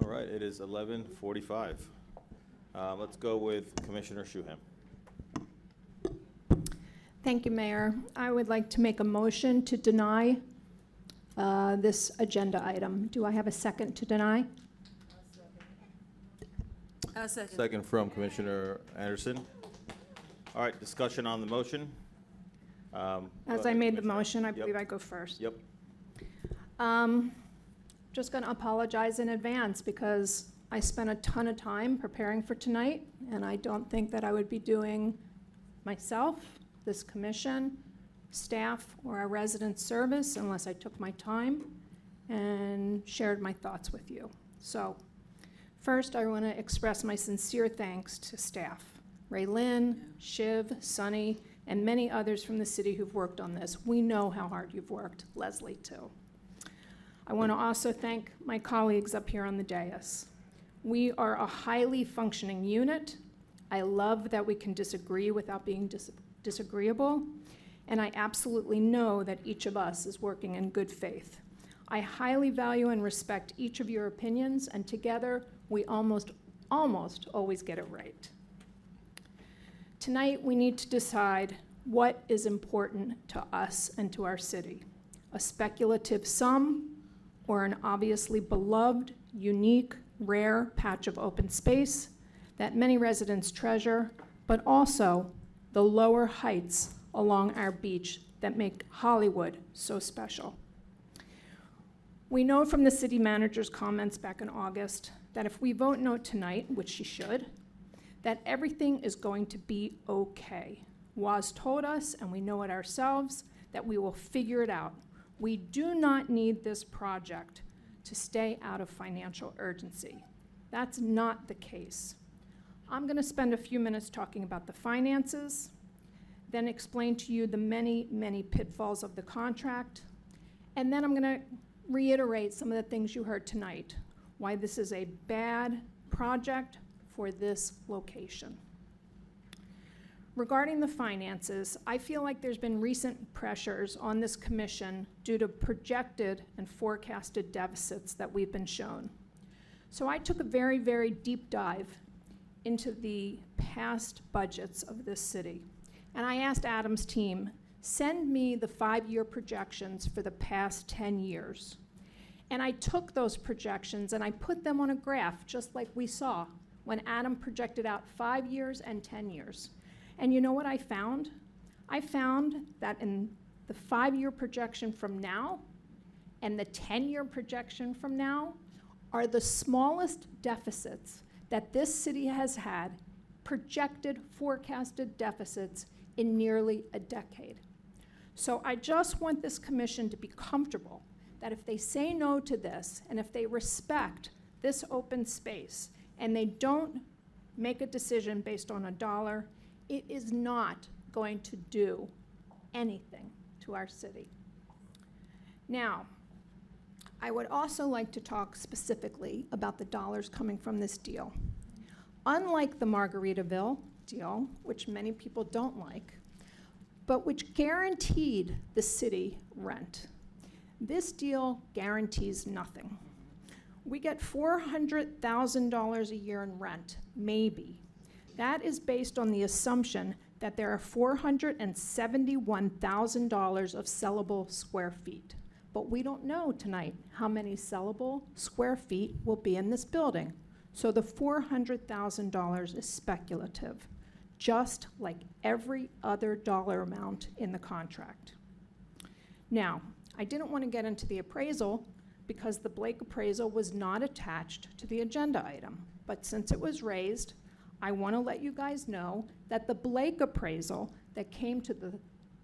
right, it is 11:45. Let's go with Commissioner Shuham. Thank you, Mayor. I would like to make a motion to deny this agenda item. Do I have a second to deny? Second. Second from Commissioner Anderson. All right, discussion on the motion. As I made the motion, I believe I go first. Yep. Just going to apologize in advance because I spent a ton of time preparing for tonight, and I don't think that I would be doing myself, this commission, staff, or our resident service unless I took my time and shared my thoughts with you. So first, I want to express my sincere thanks to staff, Raylyn, Shiv, Sunny, and many others from the city who've worked on this. We know how hard you've worked, Leslie, too. I want to also thank my colleagues up here on the dais. We are a highly functioning unit. I love that we can disagree without being disagreeable, and I absolutely know that each of us is working in good faith. I highly value and respect each of your opinions, and together we almost always get it right. Tonight we need to decide what is important to us and to our city, a speculative sum or an obviously beloved, unique, rare patch of open space that many residents treasure, but also the lower heights along our beach that make Hollywood so special. We know from the city manager's comments back in August that if we vote no tonight, which she should, that everything is going to be okay. Waz told us, and we know it ourselves, that we will figure it out. We do not need this project to stay out of financial urgency. That's not the case. I'm going to spend a few minutes talking about the finances, then explain to you the many, many pitfalls of the contract, and then I'm going to reiterate some of the things you heard tonight, why this is a bad project for this location. Regarding the finances, I feel like there's been recent pressures on this commission due to projected and forecasted deficits that we've been shown. So I took a very, very deep dive into the past budgets of this city. And I asked Adam's team, send me the 5-year projections for the past 10 years. And I took those projections and I put them on a graph, just like we saw when Adam projected out 5 years and 10 years. And you know what I found? I found that in the 5-year projection from now and the 10-year projection from now are the smallest deficits that this city has had, projected, forecasted deficits in nearly a decade. So I just want this commission to be comfortable that if they say no to this and if they respect this open space and they don't make a decision based on a dollar, it is not going to do anything to our city. Now, I would also like to talk specifically about the dollars coming from this deal. Unlike the Margaritaville deal, which many people don't like, but which guaranteed the city rent, this deal guarantees nothing. We get $400,000 a year in rent, maybe. That is based on the assumption that there are $471,000 of sellable square feet. But we don't know tonight how many sellable square feet will be in this building. So the $400,000 is speculative, just like every other dollar amount in the contract. Now, I didn't want to get into the appraisal because the Blake appraisal was not attached to the agenda item. But since it was raised, I want to let you guys know that the Blake appraisal that came to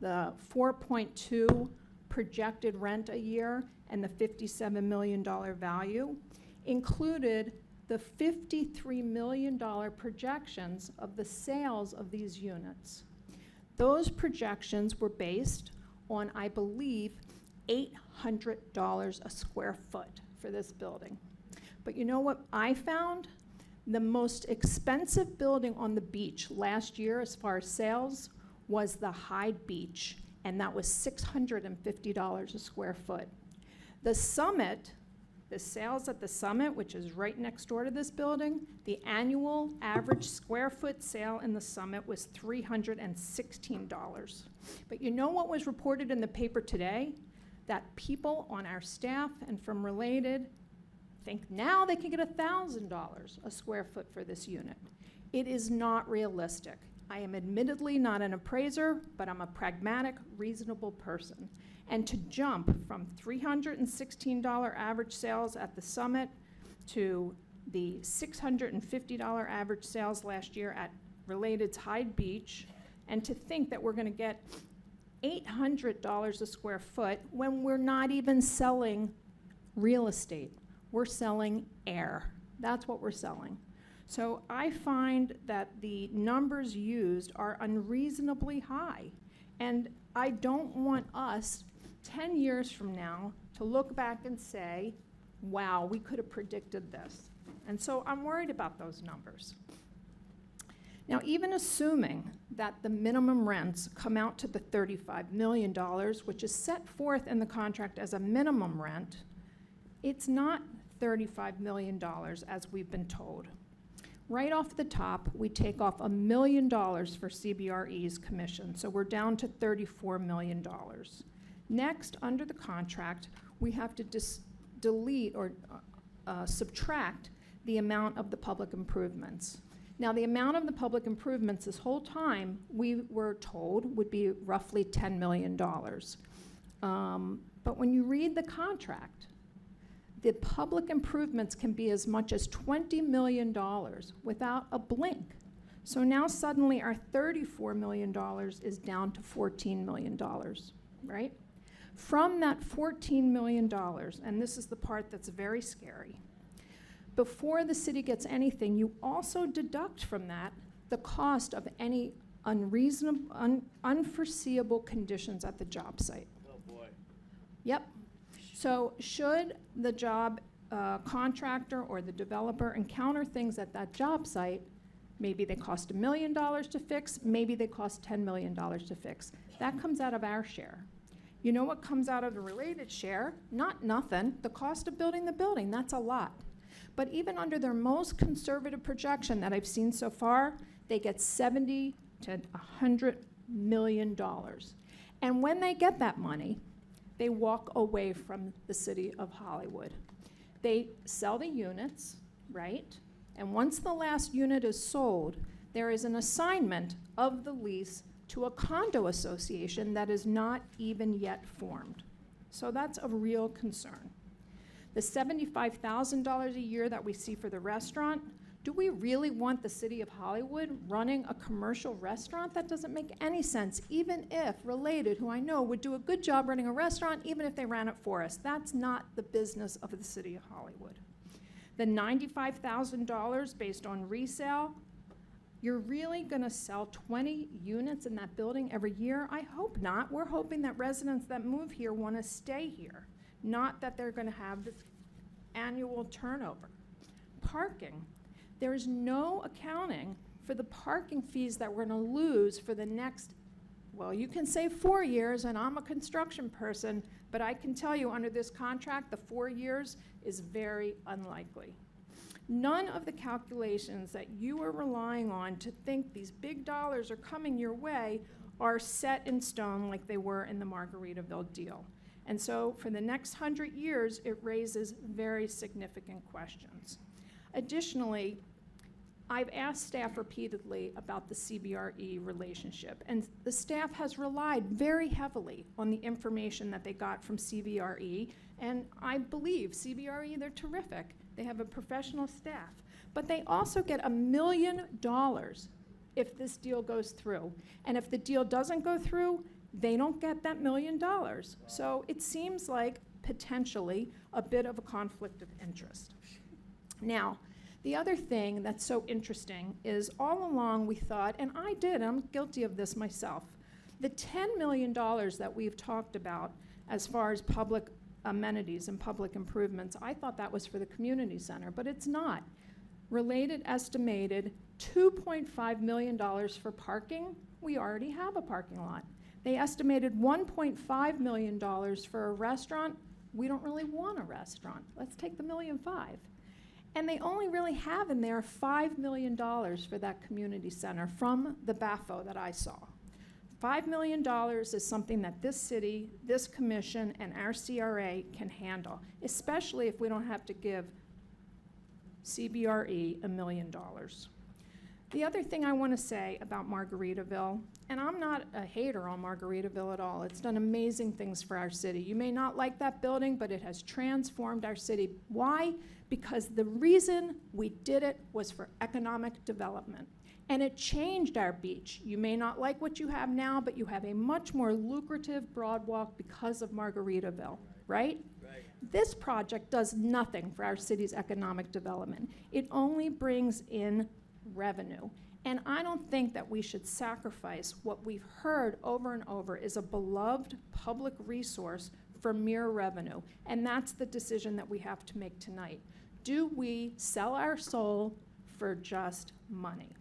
the 4.2 projected rent a year and the $57 million value included the $53 million projections of the sales of these units. Those projections were based on, I believe, $800 a square foot for this building. But you know what I found? The most expensive building on the beach last year as far as sales was the Hyde Beach, and that was $650 a square foot. The Summit the sales at the Summit, which is right next door to this building, the annual average square foot sale in the Summit was $316. But you know what was reported in the paper today? That people on our staff and from Related think now they can get $1,000 a square foot for this unit. It is not realistic. I am admittedly not an appraiser, but I'm a pragmatic, reasonable person. And to jump from $316 average sales at the Summit to the $650 average sales last year at Related's Hyde Beach, and to think that we're going to get $800 a square foot when we're not even selling real estate. We're selling air. That's what we're selling. So I find that the numbers used are unreasonably high. And I don't want us 10 years from now to look back and say, wow, we could have predicted this. And so I'm worried about those numbers. Now, even assuming that the minimum rents come out to the $35 million, which is set forth in the contract as a minimum rent, it's not $35 million as we've been told. Right off the top, we take off $1 million for CBRE's commission, so we're down to $34 million. Next, under the contract, we have to delete or subtract the amount of the public improvements. Now, the amount of the public improvements this whole time, we were told, would be roughly $10 million. But when you read the contract, the public improvements can be as much as $20 million without a blink. So now suddenly our $34 million is down to $14 million, right? From that $14 million, and this is the part that's very scary, before the city gets anything, you also deduct from that the cost of any unreasonable, unforeseeable conditions at the job site. Oh, boy. Yep. So should the job contractor or the developer encounter things at that job site, maybe they cost $1 million to fix, maybe they cost $10 million to fix. That comes out of our share. You know what comes out of the Related share? Not nothing. The cost of building the building, that's a lot. But even under their most conservative projection that I've seen so far, they get $70 to $100 million. And when they get that money, they walk away from the city of Hollywood. They sell the units, right? And once the last unit is sold, there is an assignment of the lease to a condo association that is not even yet formed. So that's a real concern. The $75,000 a year that we see for the restaurant, do we really want the city of Hollywood running a commercial restaurant? That doesn't make any sense, even if Related, who I know would do a good job running a restaurant, even if they ran it for us. That's not the business of the city of Hollywood. The $95,000 based on resale, you're really gonna sell 20 units in that building every year? I hope not. We're hoping that residents that move here wanna stay here, not that they're gonna have this annual turnover. Parking. There is no accounting for the parking fees that we're going to lose for the next, well, you can say 4 years, and I'm a construction person, but I can tell you under this contract, the 4 years is very unlikely. None of the calculations that you are relying on to think these big dollars are coming your way are set in stone like they were in the Margaritaville deal. And so for the next 100 years, it raises very significant questions. Additionally, I've asked staff repeatedly about the CBRE relationship, and the staff has relied very heavily on the information that they got from CBRE, and I believe CBRE, they're terrific. They have a professional staff, but they also get $1 million if this deal goes through. And if the deal doesn't go through, they don't get that $1 million. So it seems like potentially a bit of a conflict of interest. Now, the other thing that's so interesting is all along we thought, and I did, I'm guilty of this myself, the $10 million that we've talked about as far as public amenities and public improvements, I thought that was for the community center, but it's not. Related estimated $2.5 million for parking. We already have a parking lot. They estimated $1.5 million for a restaurant. we don't really want a restaurant. Let's take the $1.5 million. And they only really have in there $5 million for that community center from the BAFO that I saw. $5 million is something that this city, this commission, and our CRA can handle, especially if we don't have to give CBRE $1 million. The other thing I want to say about Margaritaville, and I'm not a hater on Margaritaville at all. It's done amazing things for our city. You may not like that building, but it has transformed our city. Why? Because the reason we did it was for economic development. And it changed our beach. You may not like what you have now, but you have a much more lucrative broadwalk because of Margaritaville, right? This project does nothing for our city's economic development. It only brings in revenue. And I don't think that we should sacrifice what we've heard over and over is a beloved public resource for mere revenue. And that's the decision that we have to make tonight. Do we sell our soul for just money?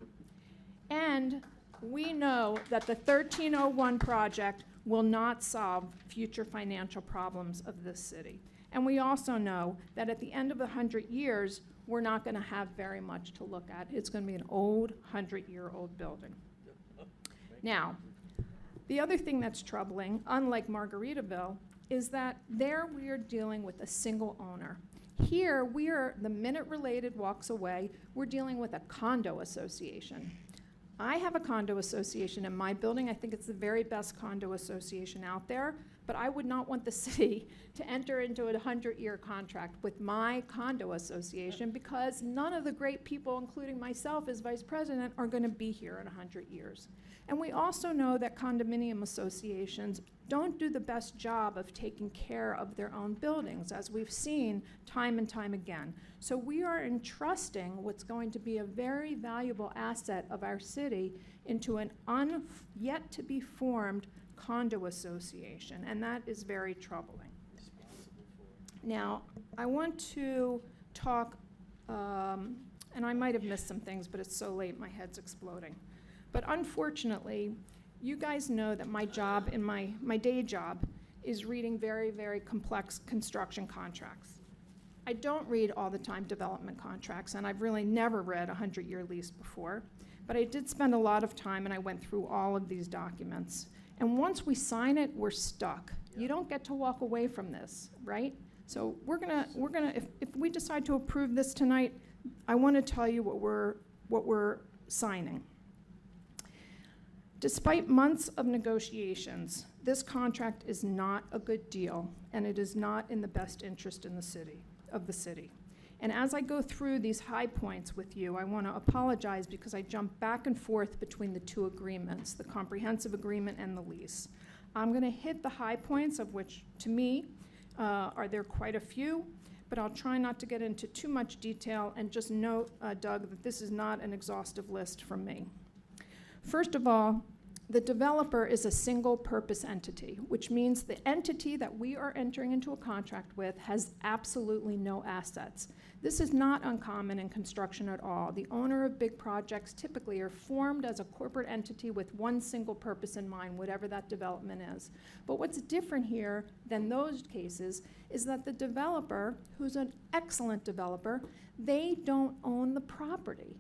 And we know that the 1301 project will not solve future financial problems of this city. And we also know that at the end of the 100 years, we're not going to have very much to look at. It's going to be an old, 100-year-old building. Now, the other thing that's troubling, unlike Margaritaville, is that there we are dealing with a single owner. Here, the minute Related walks away, we're dealing with a condo association. I have a condo association in my building. I think it's the very best condo association out there, but I would not want the city to enter into a 100-year contract with my condo association because none of the great people, including myself as vice president, are going to be here in 100 years. And we also know that condominium associations don't do the best job of taking care of their own buildings, as we've seen time and time again. So we are entrusting what's going to be a very valuable asset of our city into an yet to be formed condo association, and that is very troubling. Now, I want to talk, and I might have missed some things, but it's so late, my head's exploding. But unfortunately, you guys know that my job, in my day job, is reading very, very complex construction contracts. I don't read all the time development contracts, and I've really never read a 100-year lease before. But I did spend a lot of time, and I went through all of these documents. And once we sign it, we're stuck. You don't get to walk away from this, right? So we're gonna if we decide to approve this tonight, I want to tell you what we're signing. Despite months of negotiations, this contract is not a good deal, and it is not in the best interest of the city. And as I go through these high points with you, I want to apologize because I jump back and forth between the two agreements, the comprehensive agreement and the lease. I'm going to hit the high points, of which, to me, are there quite a few, but I'll try not to get into too much detail and just note, Doug, that this is not an exhaustive list from me. First of all, the developer is a single-purpose entity, which means the entity that we are entering into a contract with has absolutely no assets. This is not uncommon in construction at all. The owner of big projects typically are formed as a corporate entity with one single purpose in mind, whatever that development is. But what's different here than those cases is that the developer, who's an excellent developer, they don't own the property.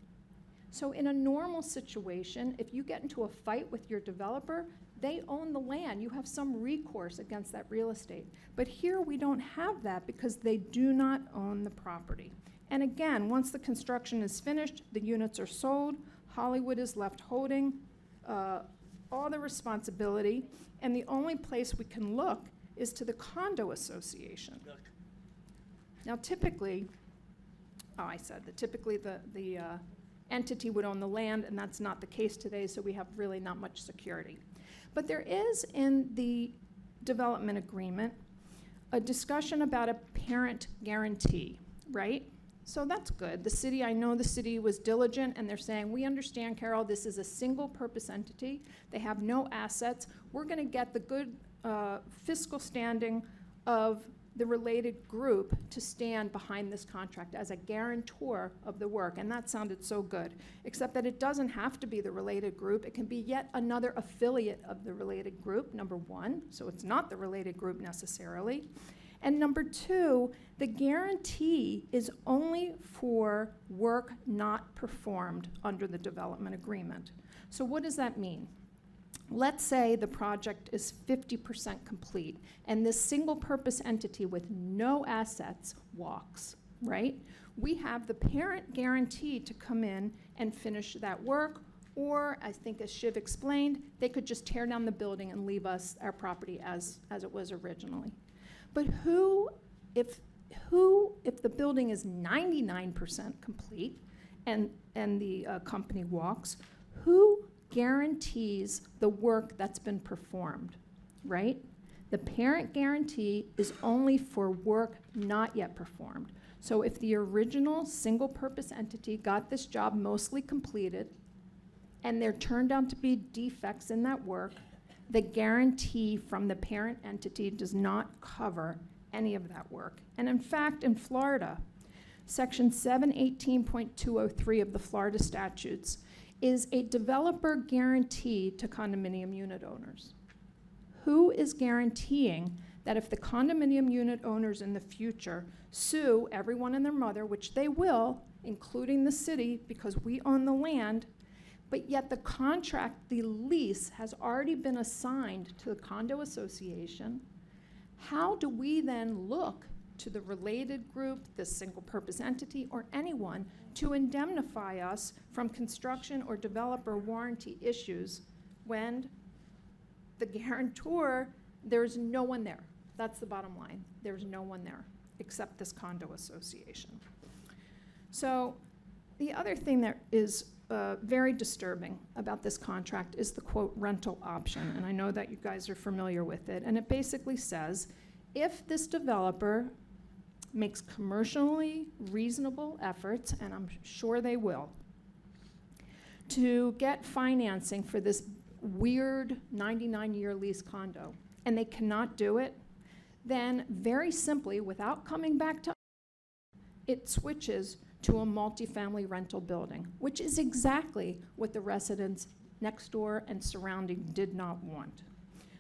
So in a normal situation, if you get into a fight with your developer, they own the land. You have some recourse against that real estate. But here we don't have that because they do not own the property. And again, once the construction is finished, the units are sold, Hollywood is left holding all the responsibility, and the only place we can look is to the condo association. Now typically, typically the entity would own the land, and that's not the case today, so we have really not much security. But there is in the development agreement a discussion about a parent guarantee, right? So that's good. The city, I know the city was diligent, and they're saying, we understand, Caryl, this is a single purpose entity. They have no assets. We're gonna get the good fiscal standing of the related group to stand behind this contract as a guarantor of the work, and that sounded so good, except that it doesn't have to be the related group. It can be yet another affiliate of the related group, number one, so it's not the related group necessarily. And number two, the guarantee is only for work not performed under the development agreement. So what does that mean? Let's say the project is 50% complete, and this single-purpose entity with no assets walks, right? We have the parent guarantee to come in and finish that work, or I think as Shiv explained, they could just tear down the building and leave us our property as it was originally. But if the building is 99% complete and the company walks, who guarantees the work that's been performed, right? The parent guarantee is only for work not yet performed. So if the original single-purpose entity got this job mostly completed, and there turned out to be defects in that work, the guarantee from the parent entity does not cover any of that work. And in fact, in Florida, Section 718.203 of the Florida statutes is a developer guarantee to condominium unit owners. Who is guaranteeing that if the condominium unit owners in the future sue everyone and their mother, which they will, including the city, because we own the land, but yet the contract, the lease, has already been assigned to the condo association, how do we then look to the related group, the single-purpose entity, or anyone to indemnify us from construction or developer warranty issues when the guarantor, there's no one there? That's the bottom line. There's no one there except this condo association. So the other thing that is very disturbing about this contract is the quote rental option, and I know that you guys are familiar with it, and it basically says if this developer makes commercially reasonable efforts, and I'm sure they will, to get financing for this weird 99-year lease condo, and they cannot do it, then very simply, without coming back to us, it switches to a multifamily rental building, which is exactly what the residents next door and surrounding did not want.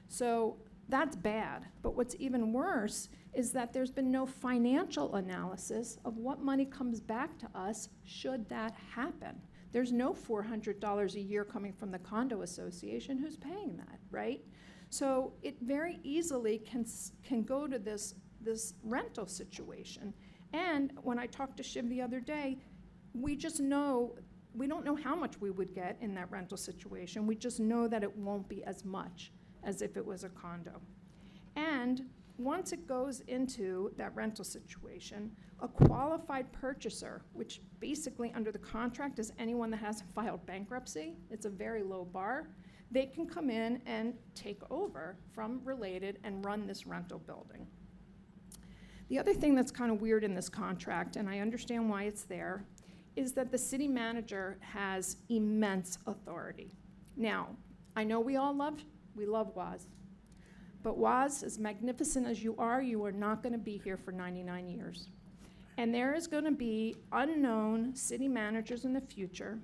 So that's bad, but what's even worse is that there's been no financial analysis of what money comes back to us should that happen. There's no $400 a year coming from the condo association. Who's paying that, right? So it very easily can go to this rental situation. And when I talked to Shiv the other day, we don't know how much we would get in that rental situation. We just know that it won't be as much as if it was a condo. And once it goes into that rental situation, a qualified purchaser, which basically under the contract is anyone that hasn't filed bankruptcy, it's a very low bar, they can come in and take over from Related and run this rental building. The other thing that's kind of weird in this contract, and I understand why it's there, is that the city manager has immense authority. Now, I know we love Waz, but Waz, as magnificent as you are not going to be here for 99 years. And there is going to be unknown city managers in the future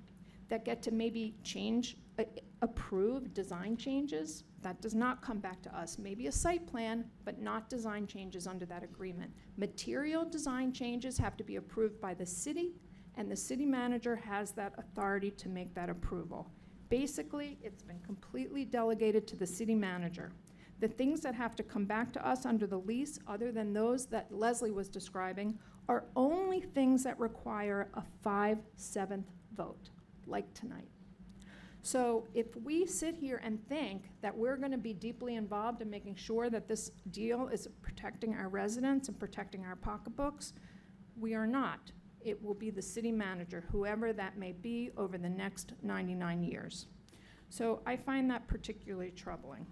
that get to maybe approve design changes. That does not come back to us. Maybe a site plan, but not design changes under that agreement. Material design changes have to be approved by the city, and the city manager has that authority to make that approval. Basically, it's been completely delegated to the city manager. The things that have to come back to us under the lease, other than those that Leslie was describing, are only things that require a 5/7 vote, like tonight. So if we sit here and think that we're going to be deeply involved in making sure that this deal is protecting our residents and protecting our pocketbooks, we are not. It will be the city manager, whoever that may be, over the next 99 years. So I find that particularly troubling.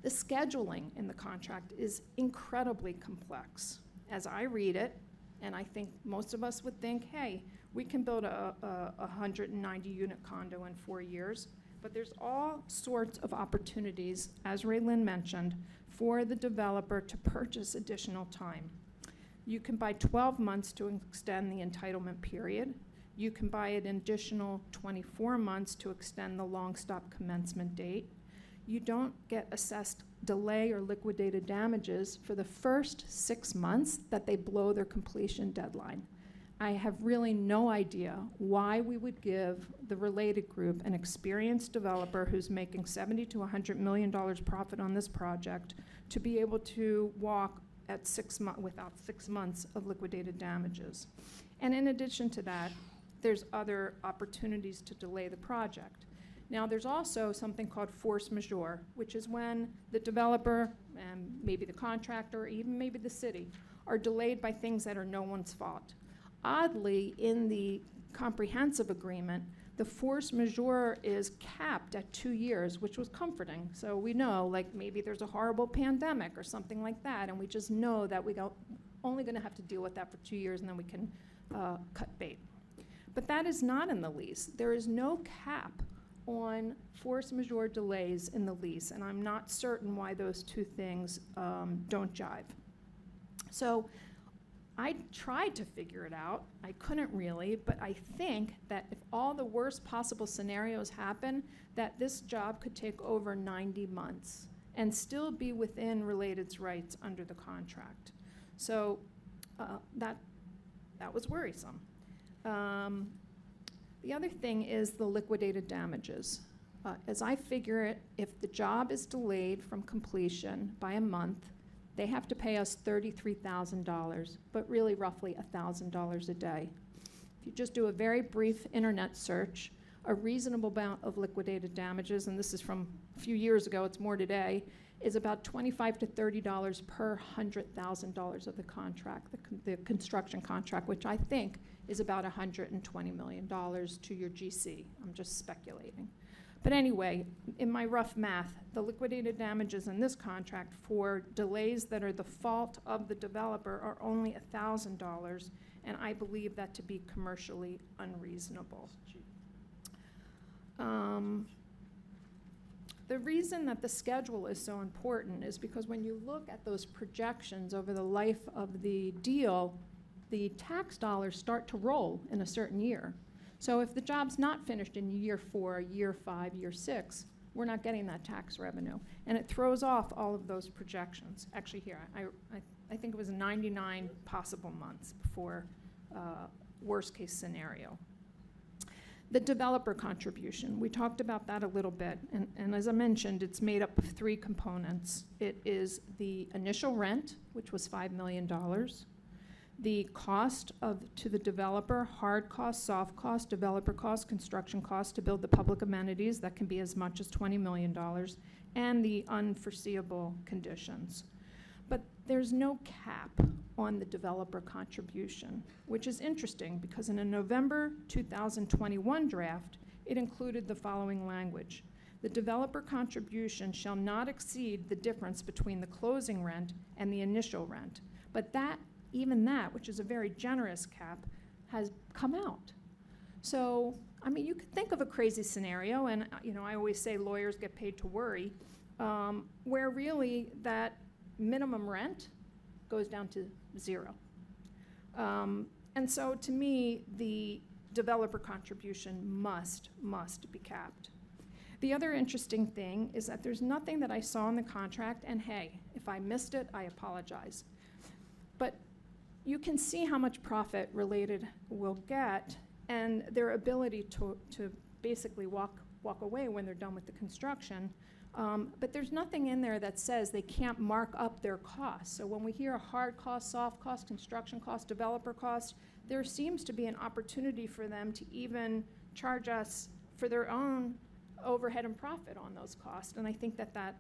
The scheduling in the contract is incredibly complex. As I read it, and I think most of us would think, hey, we can build a 190-unit condo in 4 years, but there's all sorts of opportunities, as Raylyn mentioned, for the developer to purchase additional time. You can buy 12 months to extend the entitlement period. You can buy an additional 24 months to extend the long stop commencement date. you don't get assessed delay or liquidated damages for the first 6 months that they blow their completion deadline. I have really no idea why we would give the related group, an experienced developer who's making $70 to $100 million profit on this project, to be able to walk at without 6 months of liquidated damages. And in addition to that, there's other opportunities to delay the project. Now, there's also something called force majeure, which is when the developer, and maybe the contractor, or even maybe the city, are delayed by things that are no one's fault. Oddly, in the comprehensive agreement, the force majeure is capped at 2 years, which was comforting. So we know, like, maybe there's a horrible pandemic or something like that, and we just know that we go only going to have to deal with that for 2 years, and then we can cut bait. But that is not in the lease. There is no cap on force majeure delays in the lease, and I'm not certain why those two things don't jive. So I tried to figure it out. I couldn't really, but I think that if all the worst possible scenarios happen, that this job could take over 90 months and still be within Related's rights under the contract. So that was worrisome. The other thing is the liquidated damages. As I figure it, if the job is delayed from completion by a month, they have to pay us $33,000, but really roughly $1,000 a day. If you just do a very brief internet search, a reasonable amount of liquidated damages, and this is from a few years ago, it's more today, is about $25 to $30 per $100,000 of the contract, the construction contract, which I think is about $120 million to your GC. I'm just speculating. But anyway, in my rough math, the liquidated damages in this contract for delays that are the fault of the developer are only $1,000, and I believe that to be commercially unreasonable. The reason that the schedule is so important is because when you look at those projections over the life of the deal, the tax dollars start to roll in a certain year. So if the job's not finished in year 4, year 5, year 6, we're not getting that tax revenue. And it throws off all of those projections. Actually here, I think it was 99 possible months before worst case scenario. The developer contribution, we talked about that a little bit, and as I mentioned, it's made up of 3 components. It is the initial rent, which was $5 million, the cost to the developer, hard cost, soft cost, developer cost, construction cost to build the public amenities, that can be as much as $20 million, and the unforeseeable conditions. But there's no cap on the developer contribution, which is interesting because in a November 2021 draft, it included the following language. The developer contribution shall not exceed the difference between the closing rent and the initial rent. But even that, which is a very generous cap, has come out. So, I mean, you could think of a crazy scenario, and I always say lawyers get paid to worry, where really that minimum rent goes down to 0. And so to me, the developer contribution must be capped. The other interesting thing is that there's nothing that I saw in the contract, and hey, if I missed it, I apologize. But you can see how much profit Related will get and their ability to basically walk away when they're done with the construction. But there's nothing in there that says they can't mark up their costs. So when we hear a hard cost, soft cost, construction cost, developer cost, there seems to be an opportunity for them to even charge us for their own overhead and profit on those costs. And I think that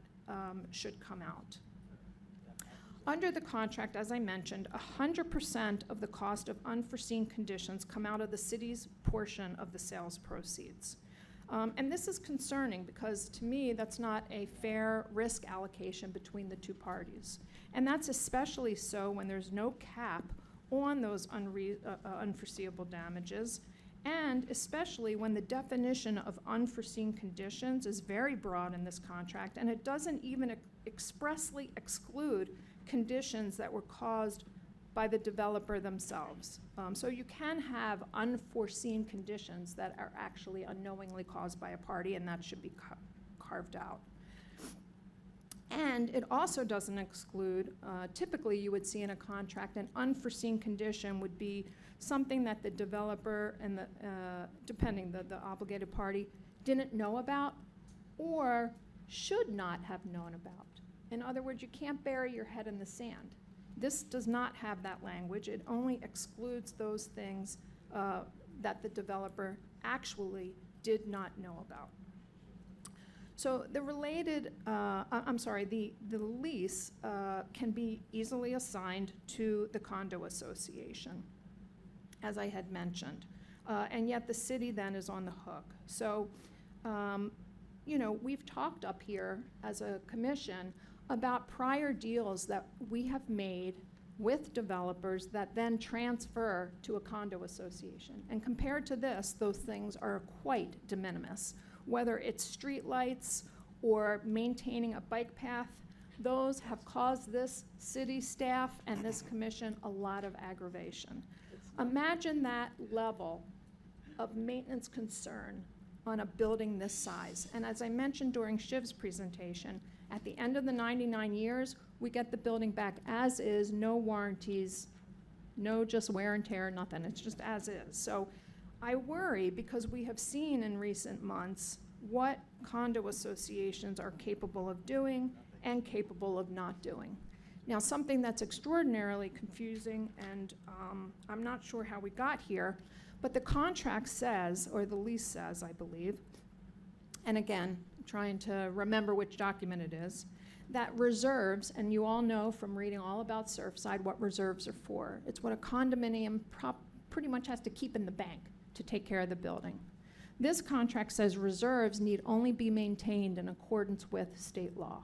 should come out. Under the contract, as I mentioned, 100% of the cost of unforeseen conditions come out of the city's portion of the sales proceeds. And this is concerning because to me that's not a fair risk allocation between the two parties. And that's especially so when there's no cap on those unforeseeable damages, and especially when the definition of unforeseen conditions is very broad in this contract, and it doesn't even expressly exclude conditions that were caused by the developer themselves. So you can have unforeseen conditions that are actually unknowingly caused by a party, and that should be carved out. And it also doesn't exclude, typically you would see in a contract, an unforeseen condition would be something that the developer and the obligated party didn't know about or should not have known about. In other words, you can't bury your head in the sand. This does not have that language. It only excludes those things that the developer actually did not know about. So the related, the lease can be easily assigned to the condo association, as I had mentioned. And yet the city then is on the hook. So, we've talked up here as a commission about prior deals that we have made with developers that then transfer to a condo association. And compared to this, those things are quite de minimis. Whether it's streetlights or maintaining a bike path, those have caused this city staff and this commission a lot of aggravation. Imagine that level of maintenance concern on a building this size. And as I mentioned during Shiv's presentation, at the end of the 99 years, we get the building back as is, no warranties, no just wear and tear, nothing. It's just as is. So I worry because we have seen in recent months what condo associations are capable of doing and capable of not doing. Now, something that's extraordinarily confusing, and I'm not sure how we got here, but the contract says, or the lease says, I believe, and again, trying to remember which document it is, that reserves, and you all know from reading all about Surfside what reserves are for. It's what a condominium pretty much has to keep in the bank to take care of the building. This contract says reserves need only be maintained in accordance with state law.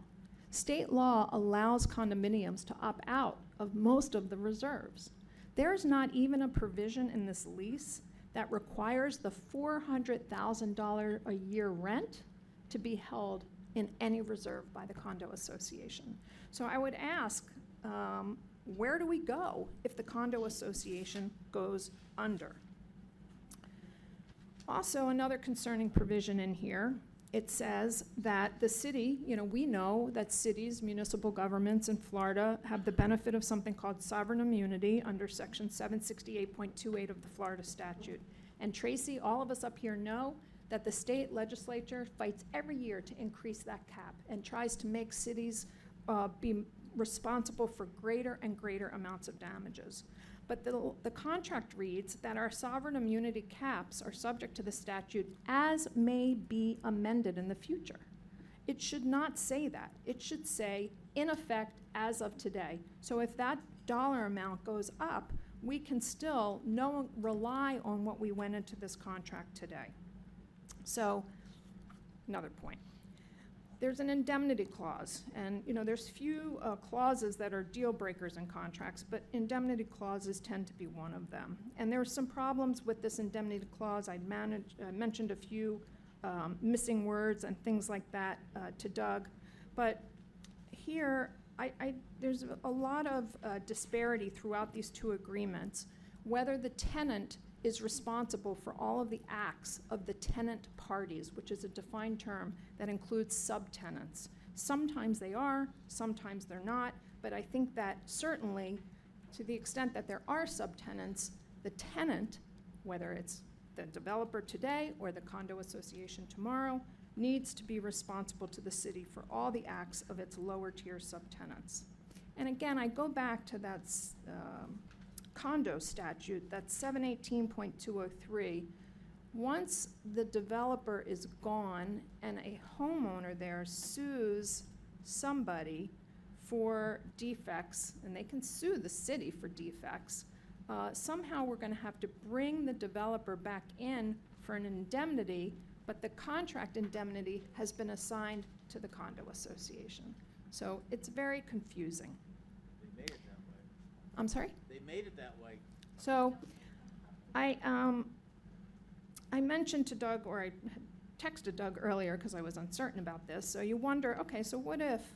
State law allows condominiums to opt out of most of the reserves. There's not even a provision in this lease that requires the $400,000 a year rent to be held in any reserve by the condo association. So I would ask, where do we go if the condo association goes under? Also, another concerning provision in here, it says that the city, we know that cities, municipal governments in Florida have the benefit of something called sovereign immunity under section 768.28 of the Florida statute. And Tracy, all of us up here know that the state legislature fights every year to increase that cap and tries to make cities be responsible for greater and greater amounts of damages. But the contract reads that our sovereign immunity caps are subject to the statute as may be amended in the future. It should not say that. It should say, in effect, as of today. So if that dollar amount goes up, we can still rely on what we went into this contract today. So, another point. There's an indemnity clause, and there's few clauses that are deal breakers in contracts, but indemnity clauses tend to be one of them. And there are some problems with this indemnity clause. I mentioned a few missing words and things like that to Doug, but here there's a lot of disparity throughout these two agreements, whether the tenant is responsible for all of the acts of the tenant parties, which is a defined term that includes subtenants. Sometimes they are, sometimes they're not, but I think that certainly, to the extent that there are subtenants, the tenant, whether it's the developer today or the condo association tomorrow, needs to be responsible to the city for all the acts of its lower tier subtenants. And again, I go back to that condo statute, that's 718.203. Once the developer is gone and a homeowner there sues somebody for defects, and they can sue the city for defects, somehow we're going to have to bring the developer back in for an indemnity, but the contract indemnity has been assigned to the condo association. So it's very confusing. They made it that way. I'm sorry? They made it that way. So I mentioned to Doug, or I texted Doug earlier because I was uncertain about this. So you wonder, okay, so what if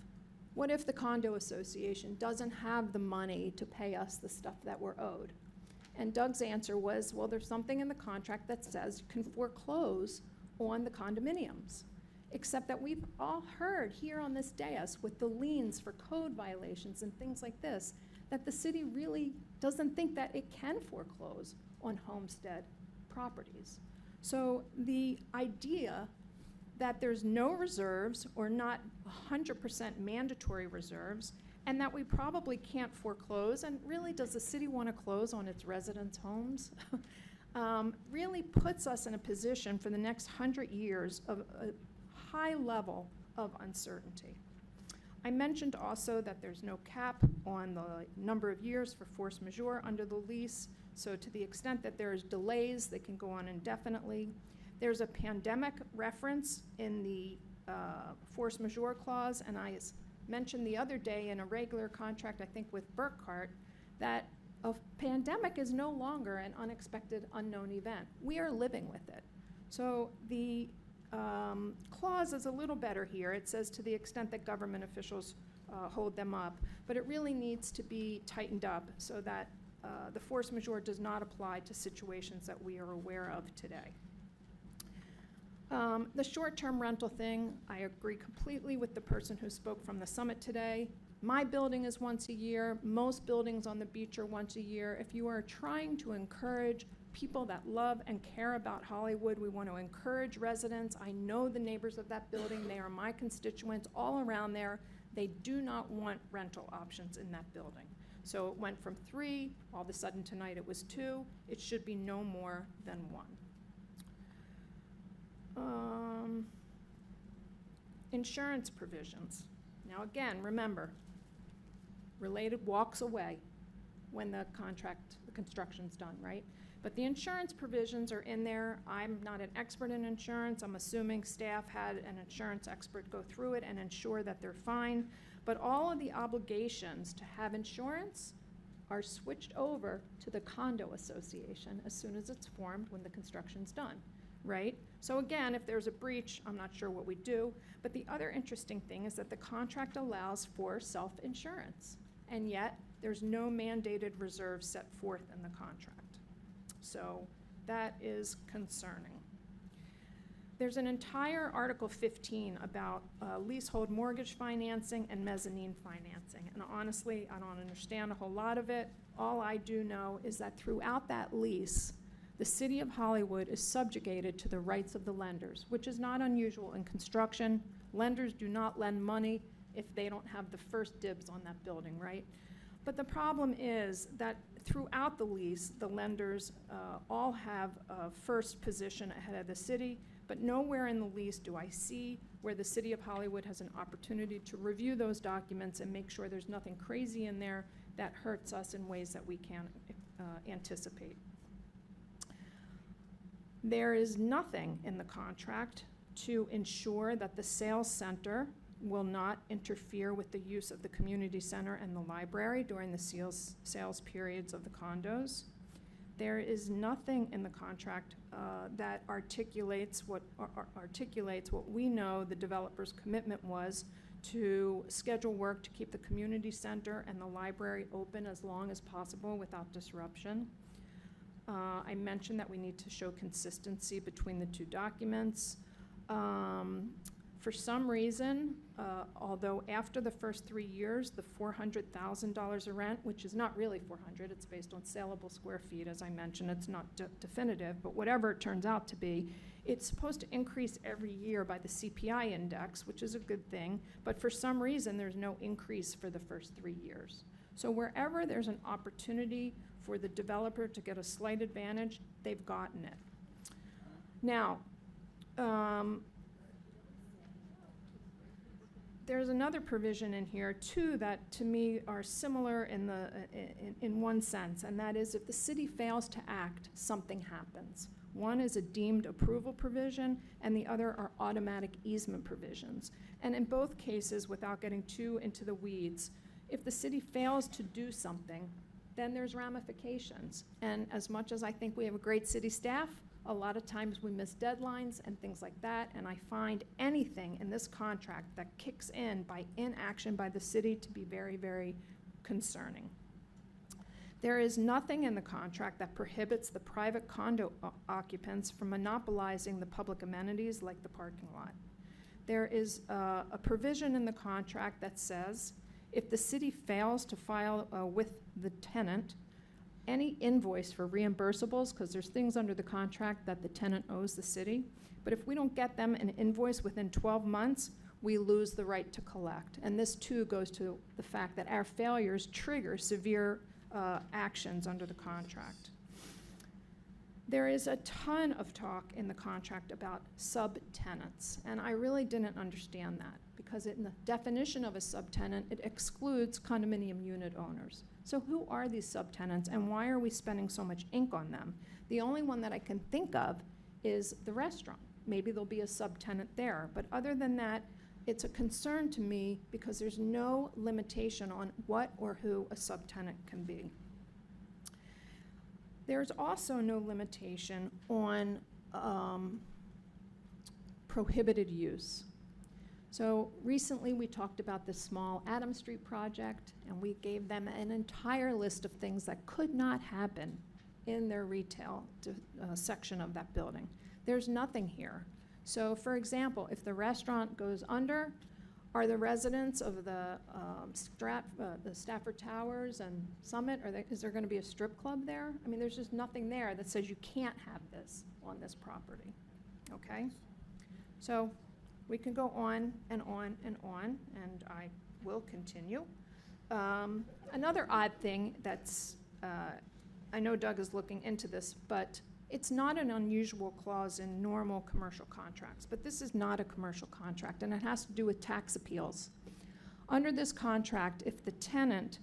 the condo association doesn't have the money to pay us the stuff that we're owed? And Doug's answer was, well, there's something in the contract that says you can foreclose on the condominiums. except that we've all heard here on this dais with the liens for code violations and things like this, that the city really doesn't think that it can foreclose on homestead properties. So the idea that there's no reserves or not 100% mandatory reserves, and that we probably can't foreclose, and really, does the city want to close on its residents' homes? Really puts us in a position for the next 100 years of a high level of uncertainty. I mentioned also that there's no cap on the number of years for force majeure under the lease, so to the extent that there's delays, they can go on indefinitely. There's a pandemic reference in the force majeure clause, and I mentioned the other day in a regular contract, I think with Burkhart, that a pandemic is no longer an unexpected unknown event. We are living with it. So the clause is a little better here. It says to the extent that government officials hold them up, but it really needs to be tightened up so that the force majeure does not apply to situations that we are aware of today. The short-term rental thing, I agree completely with the person who spoke from the summit today. My building is once a year. Most buildings on the beach are once a year. If you are trying to encourage people that love and care about Hollywood, we want to encourage residents. I know the neighbors of that building. They are my constituents all around there. They do not want rental options in that building. So it went from 3, all of a sudden tonight it was 2. It should be no more than 1. Insurance provisions. Now again, remember, related walks away when the construction's done, right? But the insurance provisions are in there. I'm not an expert in insurance. I'm assuming staff had an insurance expert go through it and ensure that they're fine. But all of the obligations to have insurance are switched over to the condo association as soon as it's formed when the construction's done, right? So again, if there's a breach, I'm not sure what we do. But the other interesting thing is that the contract allows for self-insurance, and yet there's no mandated reserve set forth in the contract. So that is concerning. There's an entire Article 15 about leasehold mortgage financing and mezzanine financing. And honestly, I don't understand a whole lot of it. All I do know is that throughout that lease, the city of Hollywood is subjugated to the rights of the lenders, which is not unusual in construction. Lenders do not lend money if they don't have the first dibs on that building, right? But the problem is that throughout the lease, the lenders all have a first position ahead of the city, but nowhere in the lease do I see where the city of Hollywood has an opportunity to review those documents and make sure there's nothing crazy in there that hurts us in ways that we can't anticipate. There is nothing in the contract to ensure that the sales center will not interfere with the use of the community center and the library during the sales periods of the condos. There is nothing in the contract that articulates what we know the developer's commitment was to schedule work to keep the community center and the library open as long as possible without disruption. I mentioned that we need to show consistency between the two documents. For some reason, although after the first 3 years, the $400,000 of rent, which is not really 400, it's based on saleable square feet, as I mentioned, it's not definitive, but whatever it turns out to be, it's supposed to increase every year by the CPI index, which is a good thing, but for some reason, there's no increase for the first 3 years. So wherever there's an opportunity for the developer to get a slight advantage, they've gotten it. Now, there's another provision in here too that to me are similar in one sense, and that is if the city fails to act, something happens. One is a deemed approval provision, and the other are automatic easement provisions. And in both cases, without getting too into the weeds, if the city fails to do something, then there's ramifications. And as much as I think we have a great city staff, a lot of times we miss deadlines and things like that, and I find anything in this contract that kicks in by inaction by the city to be very, very concerning. There is nothing in the contract that prohibits the private condo occupants from monopolizing the public amenities like the parking lot. there is a provision in the contract that says if the city fails to file with the tenant any invoice for reimbursables, because there's things under the contract that the tenant owes the city, but if we don't get them an invoice within 12 months, we lose the right to collect. And this too goes to the fact that our failures trigger severe actions under the contract. There is a ton of talk in the contract about subtenants, and I really didn't understand that, because in the definition of a subtenant, it excludes condominium unit owners. So who are these subtenants, and why are we spending so much ink on them? The only one that I can think of is the restaurant. Maybe there'll be a subtenant there, but other than that, it's a concern to me because there's no limitation on what or who a subtenant can be. There's also no limitation on prohibited use. So recently we talked about the small Adam Street project, and we gave them an entire list of things that could not happen in their retail section of that building. There's nothing here. So for example, if the restaurant goes under, are the residents of the Stafford Towers and Summit, is there going to be a strip club there? I mean, there's just nothing there that says you can't have this on this property, okay? So we can go on and on and on, and I will continue. Another odd thing that's, I know Doug is looking into this, but it's not an unusual clause in normal commercial contracts, but this is not a commercial contract, and it has to do with tax appeals. Under this contract, if the tenant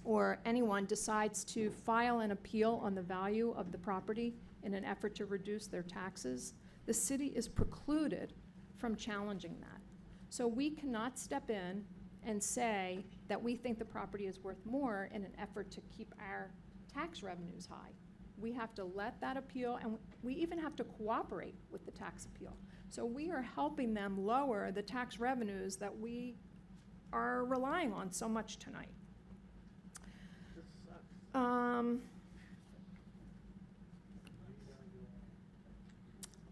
or anyone decides to file an appeal on the value of the property in an effort to reduce their taxes, the city is precluded from challenging that. So we cannot step in and say that we think the property is worth more in an effort to keep our tax revenues high. We have to let that appeal, and we even have to cooperate with the tax appeal. So we are helping them lower the tax revenues that we are relying on so much tonight. This sucks.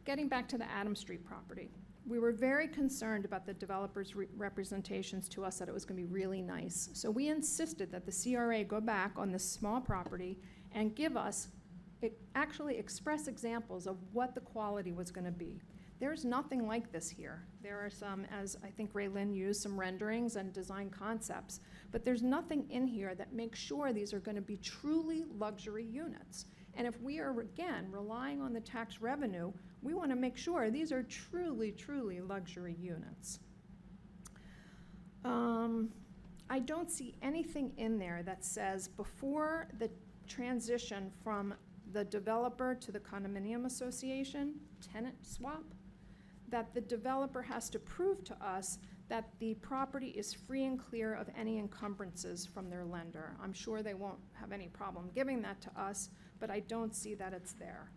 Getting back to the Adam Street property, we were very concerned about the developer's representations to us that it was going to be really nice. So we insisted that the CRA go back on this small property and give us actually express examples of what the quality was going to be. There's nothing like this here. There are some, as I think Ray Lynn used, some renderings and design concepts, but there's nothing in here that makes sure these are going to be truly luxury units. And if we are, again, relying on the tax revenue, we want to make sure these are truly, truly luxury units. I don't see anything in there that says before the transition from the developer to the condominium association, tenant swap, that the developer has to prove to us that the property is free and clear of any encumbrances from their lender. I'm sure they won't have any problem giving that to us, but I don't see that it's there.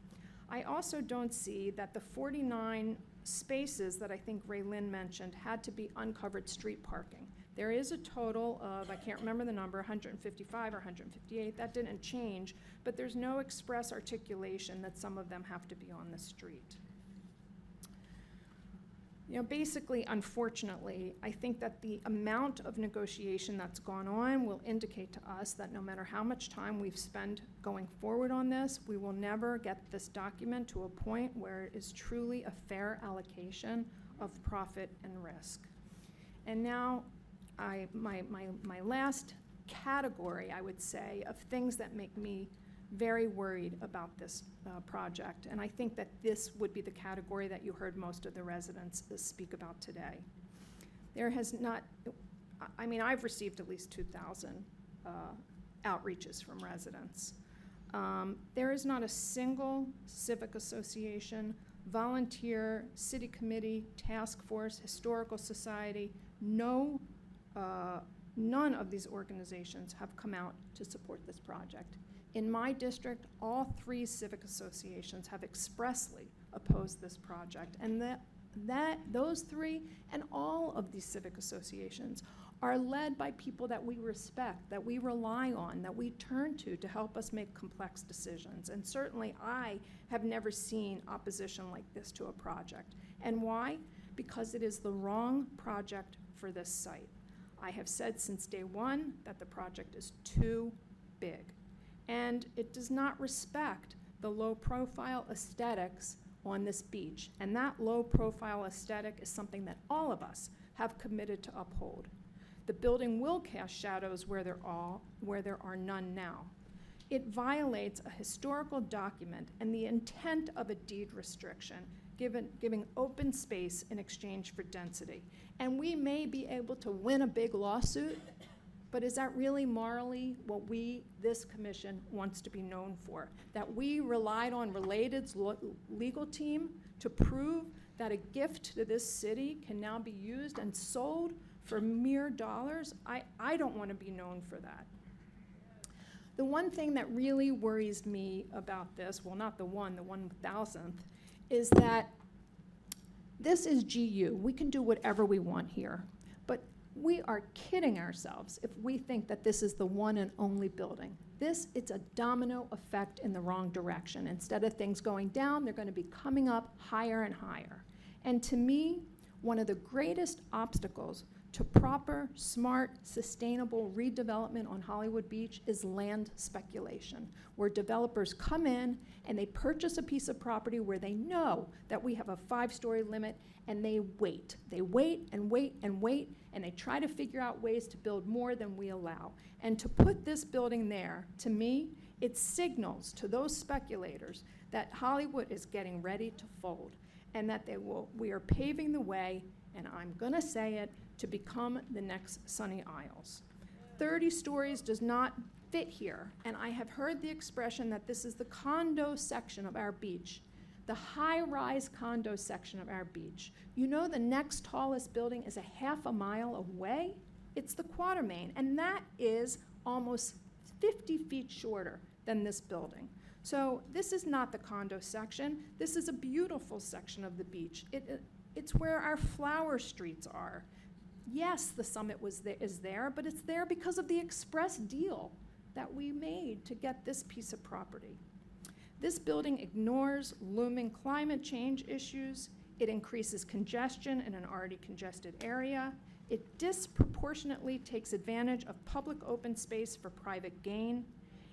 I also don't see that the 49 spaces that I think Ray Lynn mentioned had to be uncovered street parking. There is a total of, I can't remember the number, 155 or 158, that didn't change, but there's no express articulation that some of them have to be on the street. You know, basically, unfortunately, I think that the amount of negotiation that's gone on will indicate to us that no matter how much time we've spent going forward on this, we will never get this document to a point where it is truly a fair allocation of profit and risk. And now, my last category, I would say, of things that make me very worried about this project, and I think that this would be the category that you heard most of the residents speak about today. There has not, I mean, I've received at least 2,000 outreaches from residents. There is not a single civic association, volunteer, city committee, task force, historical society, none of these organizations have come out to support this project. In my district, all 3 civic associations have expressly opposed this project, and those 3 and all of these civic associations are led by people that we respect, that we rely on, that we turn to help us make complex decisions. And certainly I have never seen opposition like this to a project. And why? because it is the wrong project for this site. I have said since day one that the project is too big, and it does not respect the low-profile aesthetics on this beach, and that low-profile aesthetic is something that all of us have committed to uphold. The building will cast shadows where there are none now. It violates a historical document and the intent of a deed restriction, giving open space in exchange for density. And we may be able to win a big lawsuit, but is that really morally what this commission, wants to be known for? That we relied on Related's legal team to prove that a gift to this city can now be used and sold for mere dollars? I don't want to be known for that. The one thing that really worries me about this, well, not the 1,000th, is that this is GU. We can do whatever we want here. But we are kidding ourselves if we think that this is the one and only building. It's a domino effect in the wrong direction. Instead of things going down, they're going to be coming up higher and higher. And to me, one of the greatest obstacles to proper, smart, sustainable redevelopment on Hollywood Beach is land speculation, where developers come in and they purchase a piece of property where they know that we have a 5-story limit, and they wait. They wait and wait and wait, and they try to figure out ways to build more than we allow. And to put this building there, to me, it signals to those speculators that Hollywood is getting ready to fold, and that we are paving the way, and I'm gonna say it, to become the next Sunny Isles. 30 stories does not fit here, and I have heard the expression that this is the condo section of our beach, the high-rise condo section of our beach. You know the next tallest building is a half a mile away? It's the Quatermain, and that is almost 50 feet shorter than this building. So this is not the condo section. This is a beautiful section of the beach. It's where our flower streets are. Yes, the summit is there, but it's there because of the express deal that we made to get this piece of property. This building ignores looming climate change issues. It increases congestion in an already congested area. It disproportionately takes advantage of public open space for private gain.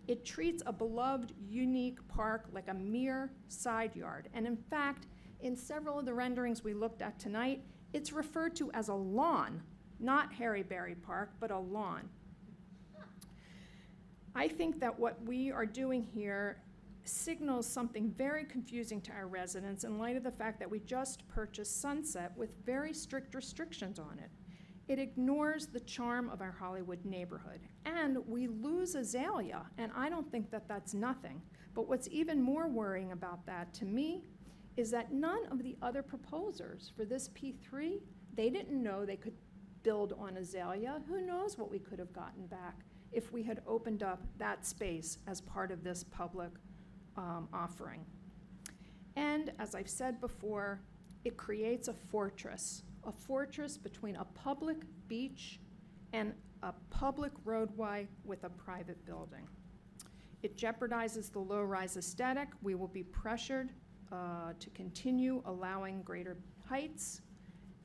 It treats a beloved, unique park like a mere side yard. And in fact, in several of the renderings we looked at tonight, it's referred to as a lawn, not Harry Berry Park, but a lawn. I think that what we are doing here signals something very confusing to our residents in light of the fact that we just purchased Sunset with very strict restrictions on it. It ignores the charm of our Hollywood neighborhood. And we lose Azalea, and I don't think that that's nothing. But what's even more worrying about that to me is that none of the other proposers for this P3, they didn't know they could build on Azalea. Who knows what we could have gotten back if we had opened up that space as part of this public offering. And as I've said before, it creates a fortress between a public beach and a public roadway with a private building. It jeopardizes the low-rise aesthetic. We will be pressured to continue allowing greater heights.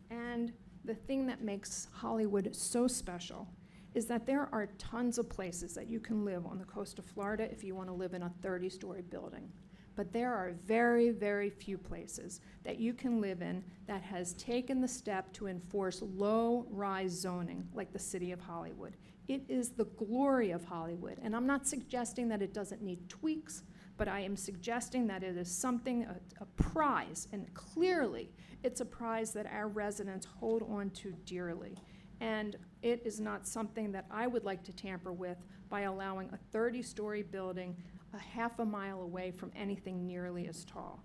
And the thing that makes Hollywood so special is that there are tons of places that you can live on the coast of Florida if you want to live in a 30-story building. But there are very, very few places that you can live in that has taken the step to enforce low-rise zoning like the city of Hollywood. It is the glory of Hollywood, and I'm not suggesting that it doesn't need tweaks, but I am suggesting that it is something, a prize, and clearly it's a prize that our residents hold on to dearly. And it is not something that I would like to tamper with by allowing a 30-story building a half a mile away from anything nearly as tall.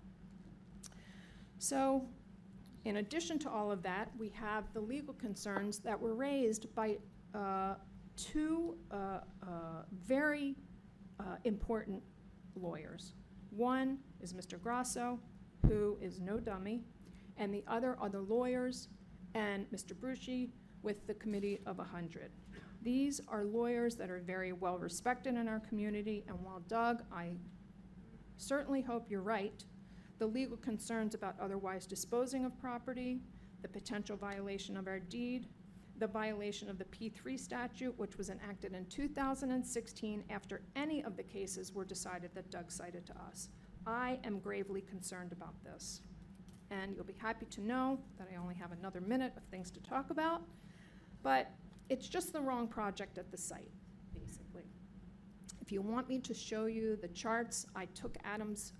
So, in addition to all of that, we have the legal concerns that were raised by two very important lawyers. One is Mr. Grasso, who is no dummy, and the other are the lawyers and Mr. Brucci with the Committee of 100. These are lawyers that are very well respected in our community, and while Doug, I certainly hope you're right, the legal concerns about otherwise disposing of property, the potential violation of our deed, the violation of the P3 statute, which was enacted in 2016 after any of the cases were decided that Doug cited to us. I am gravely concerned about this. And you'll be happy to know that I only have another minute of things to talk about, but it's just the wrong project at the site, basically. If you want me to show you the charts, I took Adam's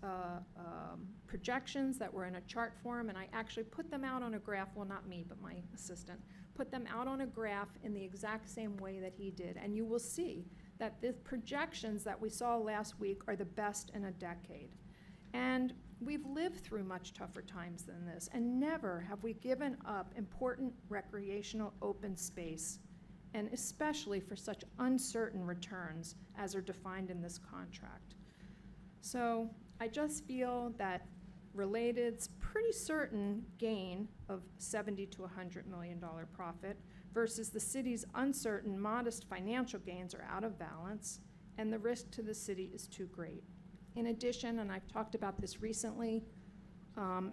projections that were in a chart form, and I actually put them out on a graph, well, not me, but my assistant, put them out on a graph in the exact same way that he did. And you will see that the projections that we saw last week are the best in a decade. And we've lived through much tougher times than this, and never have we given up important recreational open space, and especially for such uncertain returns as are defined in this contract. So I just feel that Related's pretty certain gain of $70 to $100 million profit versus the city's uncertain, modest financial gains are out of balance, and the risk to the city is too great. In addition, and I've talked about this recently,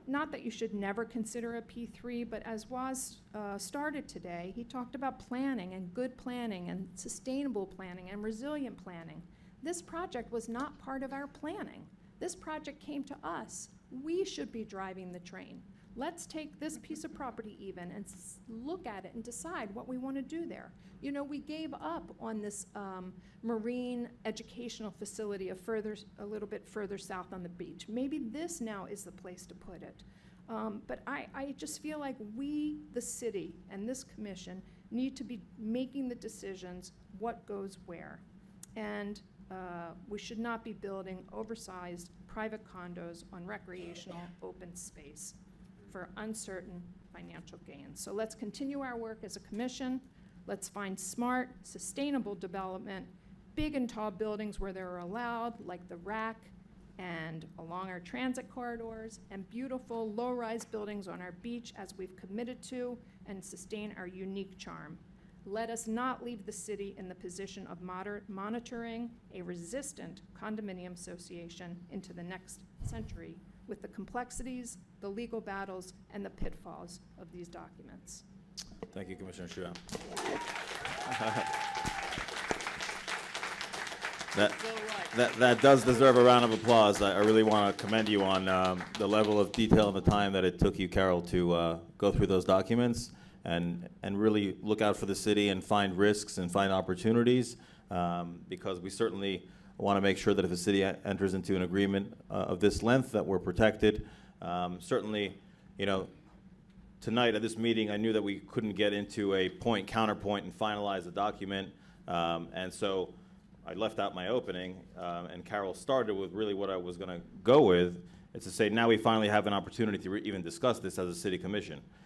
not that you should never consider a P3, but as Waz started today, he talked about planning and good planning and sustainable planning and resilient planning. This project was not part of our planning. This project came to us. We should be driving the train. Let's take this piece of property even and look at it and decide what we want to do there. You know, we gave up on this marine educational facility a little bit further south on the beach. Maybe this now is the place to put it. But I just feel like we, the city, and this commission need to be making the decisions what goes where. And we should not be building oversized private condos on recreational open space for uncertain financial gains. So let's continue our work as a commission. Let's find smart, sustainable development, big and tall buildings where they're allowed, like the RAC and along our transit corridors, and beautiful low-rise buildings on our beach as we've committed to, and sustain our unique charm. Let us not leave the city in the position of monitoring a resistant condominium association into the next century with the complexities, the legal battles, and the pitfalls of these documents. Thank you, Commissioner Shuham. That does deserve a round of applause. I really want to commend you on the level of detail and the time that it took you, Caryl, to go through those documents and really look out for the city and find risks and find opportunities, because we certainly want to make sure that if the city enters into an agreement of this length, that we're protected. Certainly, you know, tonight at this meeting, I knew that we couldn't get into a point-counterpoint and finalize the document, and so I left out my opening, and Caryl started with really what I was going to go with. It's to say now we finally have an opportunity to even discuss this as a city commission.